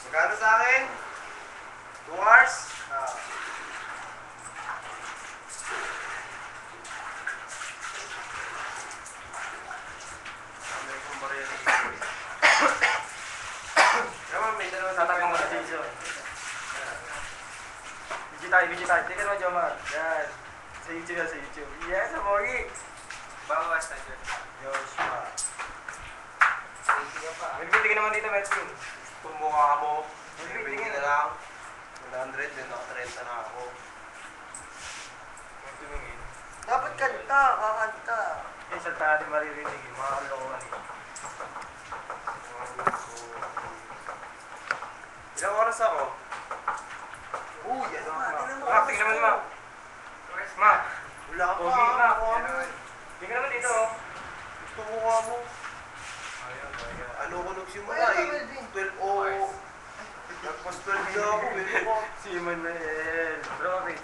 Magkano sa akin? 2 hours? Ah. May dalawang Tatakang mo sa season. Biji tayo. Tingnan mo, Jomar. Yan. Sa YouTube yan, sa YouTube. Yes, Amori. bawas na dyan. Joshua. Tingin ka pa. Magbibitigin naman dito, Metro. Pumukha mo. Magbibitigin Tingin na lang. 100 din, naka-30 na ako. Magtumingin. Dapat kanta, kakanta. Eh, sa natin maririnig. Mga kalokohan. Ilang oras ako? Uy, ano nga, tingnan mo. Ma, tingnan naman, Ma. Ma. Wala ka Okay, Ma. mukha mo. Tingnan naman dito, oh. Gusto mukha mo. Ayun. Ano ko nagsimula eh? 12 o... Nagpas 12 na ako eh. Si Manuel. Bro, wait.